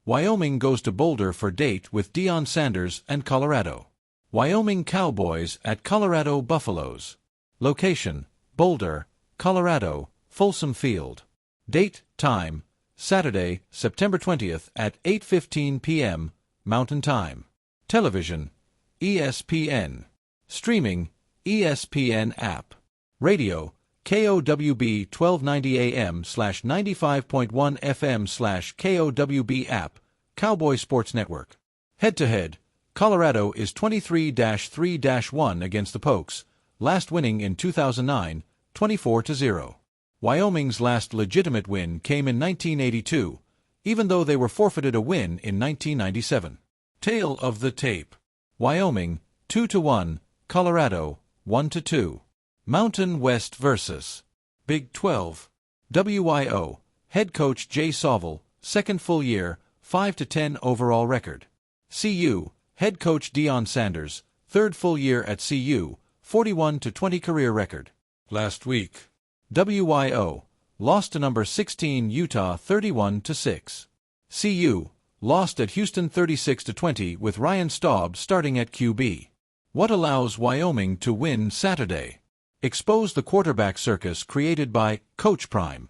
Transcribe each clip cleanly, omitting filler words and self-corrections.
Wyoming goes to Boulder for date with Deion Sanders and Colorado. Wyoming Cowboys at Colorado Buffaloes. Location: Boulder, Colorado, Folsom Field. Date, time, Saturday, September 20th at 8:15 p.m. Mountain Time. Television: ESPN. Streaming: ESPN app. Radio: KOWB 1290 AM/95.1 FM/KOWB app, Cowboy Sports Network. Head-to-head, Colorado is 23-3-1 against the Pokes, last winning in 2009, 24-0. Wyoming's last legitimate win came in 1982, even though they were forfeited a win in 1997. Tale of the tape: Wyoming 2-1, Colorado 1-2. Mountain West vs. Big 12. WYO, head coach Jay Sovil, second full year, 5-10 overall record. CU, head coach Deion Sanders, third full year at CU, 41-20 career record. Last week, WYO lost to number 16 Utah 31-6. CU lost at Houston 36-20 with Ryan Staub starting at QB. What allows Wyoming to win Saturday? Expose the quarterback circus created by Coach Prime.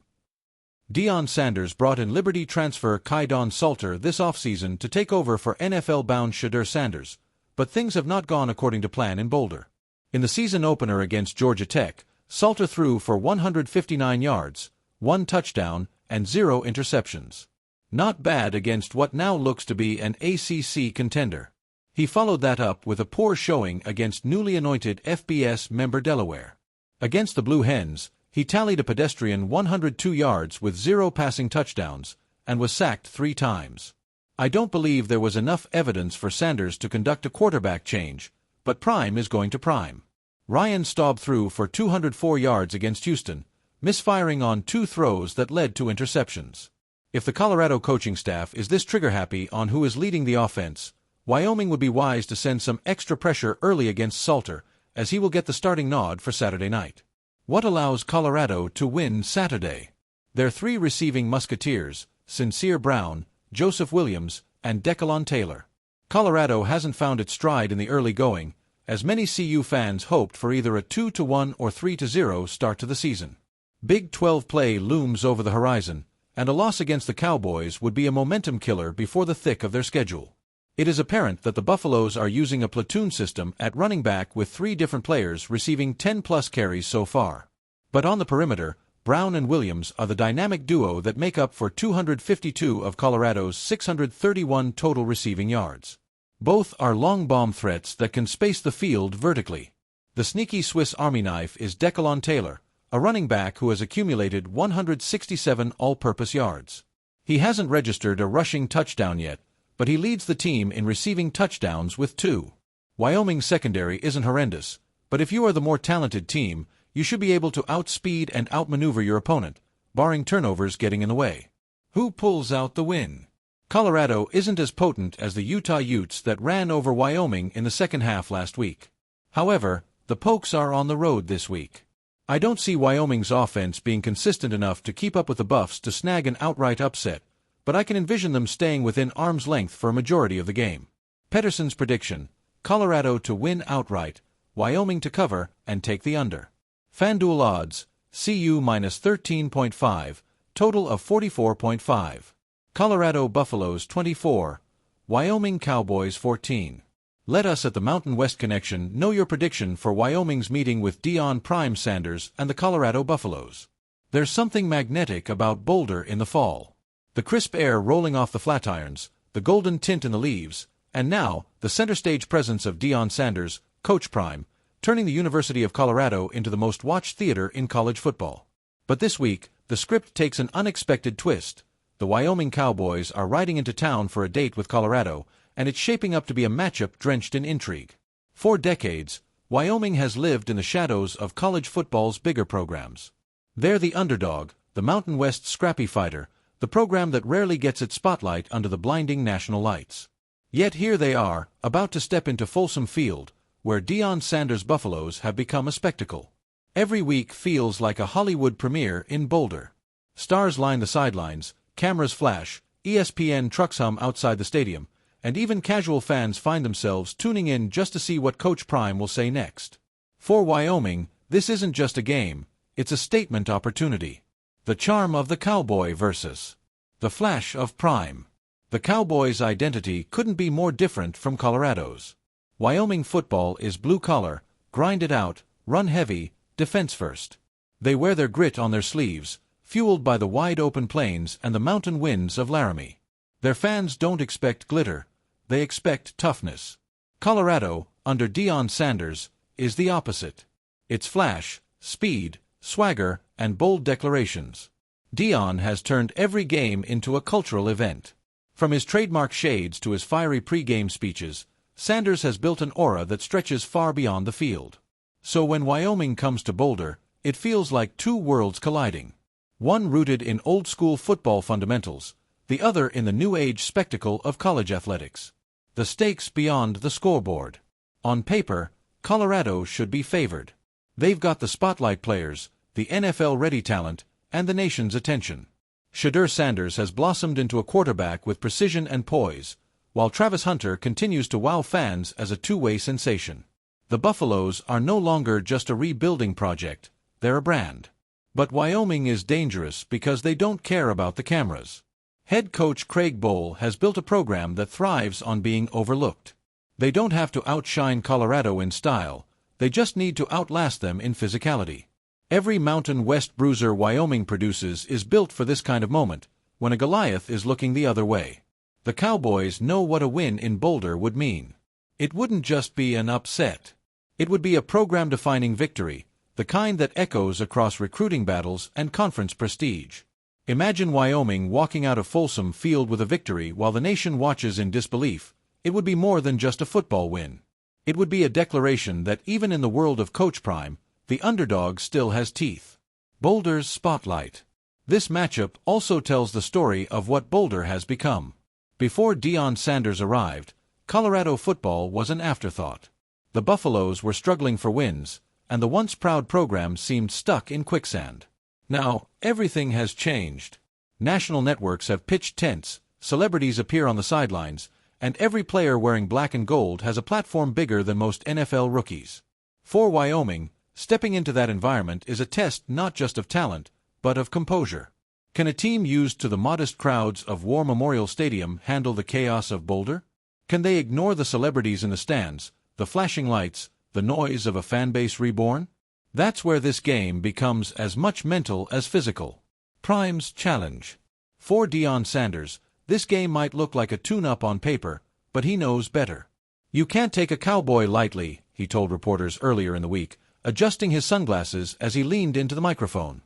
Deion Sanders brought in Liberty transfer Kydon Salter this offseason to take over for NFL-bound Shedeur Sanders, but things have not gone according to plan in Boulder. In the season opener against Georgia Tech, Salter threw for 159 yards, 1 touchdown, and 0 interceptions. Not bad against what now looks to be an ACC contender. He followed that up with a poor showing against newly anointed FBS member Delaware. Against the Blue Hens, he tallied a pedestrian 102 yards with 0 passing touchdowns, and was sacked 3 times. I don't believe there was enough evidence for Sanders to conduct a quarterback change, but Prime is going to Prime. Ryan Staub threw for 204 yards against Houston, misfiring on 2 throws that led to interceptions. If the Colorado coaching staff is this trigger-happy on who is leading the offense, Wyoming would be wise to send some extra pressure early against Salter, as he will get the starting nod for Saturday night. What allows Colorado to win Saturday? Their 3 receiving musketeers, Sincere Brown, Joseph Williams, and Decalon Taylor. Colorado hasn't found its stride in the early going, as many CU fans hoped for either a 2-1 or 3-0 start to the season. Big 12 play looms over the horizon, and a loss against the Cowboys would be a momentum killer before the thick of their schedule. It is apparent that the Buffaloes are using a platoon system at running back with 3 different players receiving 10-plus carries so far. But on the perimeter, Brown and Williams are the dynamic duo that make up for 252 of Colorado's 631 total receiving yards. Both are long bomb threats that can space the field vertically. The sneaky Swiss Army knife is Decalon Taylor, a running back who has accumulated 167 all-purpose yards. He hasn't registered a rushing touchdown yet, but he leads the team in receiving touchdowns with 2. Wyoming's secondary isn't horrendous, but if you are the more talented team, you should be able to outspeed and outmaneuver your opponent, barring turnovers getting in the way. Who pulls out the win? Colorado isn't as potent as the Utah Utes that ran over Wyoming in the second half last week. However, the Pokes are on the road this week. I don't see Wyoming's offense being consistent enough to keep up with the Buffs to snag an outright upset, but I can envision them staying within arm's length for a majority of the game. Pedersen's prediction: Colorado to win outright, Wyoming to cover and take the under. FanDuel odds: CU minus 13.5, total of 44.5. Colorado Buffaloes 24, Wyoming Cowboys 14. Let us at the Mountain West Connection know your prediction for Wyoming's meeting with Deion Prime Sanders and the Colorado Buffaloes. There's something magnetic about Boulder in the fall. The crisp air rolling off the flatirons, the golden tint in the leaves, and now the center stage presence of Deion Sanders, Coach Prime, turning the University of Colorado into the most watched theater in college football. But this week, the script takes an unexpected twist. The Wyoming Cowboys are riding into town for a date with Colorado, and it's shaping up to be a matchup drenched in intrigue. For decades, Wyoming has lived in the shadows of college football's bigger programs. They're the underdog, the Mountain West scrappy fighter, the program that rarely gets its spotlight under the blinding national lights. Yet here they are, about to step into Folsom Field, where Deion Sanders' Buffaloes have become a spectacle. Every week feels like a Hollywood premiere in Boulder. Stars line the sidelines, cameras flash, ESPN trucks hum outside the stadium, and even casual fans find themselves tuning in just to see what Coach Prime will say next. For Wyoming, this isn't just a game, it's a statement opportunity. The charm of the Cowboy versus the flash of Prime. The Cowboys' identity couldn't be more different from Colorado's. Wyoming football is blue-collar, grind it out, run heavy, defense first. They wear their grit on their sleeves, fueled by the wide-open plains and the mountain winds of Laramie. Their fans don't expect glitter, they expect toughness. Colorado, under Deion Sanders, is the opposite. It's flash, speed, swagger, and bold declarations. Deion has turned every game into a cultural event. From his trademark shades to his fiery pre-game speeches, Sanders has built an aura that stretches far beyond the field. So when Wyoming comes to Boulder, it feels like two worlds colliding. One rooted in old-school football fundamentals, the other in the new-age spectacle of college athletics. The stakes beyond the scoreboard. On paper, Colorado should be favored. They've got the spotlight players, the NFL-ready talent, and the nation's attention. Shedeur Sanders has blossomed into a quarterback with precision and poise, while Travis Hunter continues to wow fans as a two-way sensation. The Buffaloes are no longer just a rebuilding project, they're a brand. But Wyoming is dangerous because they don't care about the cameras. Head coach Craig Bohl has built a program that thrives on being overlooked. They don't have to outshine Colorado in style, they just need to outlast them in physicality. Every Mountain West bruiser Wyoming produces is built for this kind of moment, when a Goliath is looking the other way. The Cowboys know what a win in Boulder would mean. It wouldn't just be an upset. It would be a program-defining victory, the kind that echoes across recruiting battles and conference prestige. Imagine Wyoming walking out of Folsom Field with a victory while the nation watches in disbelief. It would be more than just a football win. It would be a declaration that even in the world of Coach Prime, the underdog still has teeth. Boulder's spotlight. This matchup also tells the story of what Boulder has become. Before Deion Sanders arrived, Colorado football was an afterthought. The Buffaloes were struggling for wins, and the once proud program seemed stuck in quicksand. Now, everything has changed. National networks have pitched tents, celebrities appear on the sidelines, and every player wearing black and gold has a platform bigger than most NFL rookies. For Wyoming, stepping into that environment is a test not just of talent, but of composure. Can a team used to the modest crowds of War Memorial Stadium handle the chaos of Boulder? Can they ignore the celebrities in the stands, the flashing lights, the noise of a fanbase reborn? That's where this game becomes as much mental as physical. Prime's challenge. For Deion Sanders, this game might look like a tune-up on paper, but he knows better. You can't take a cowboy lightly, he told reporters earlier in the week, adjusting his sunglasses as he leaned into the microphone.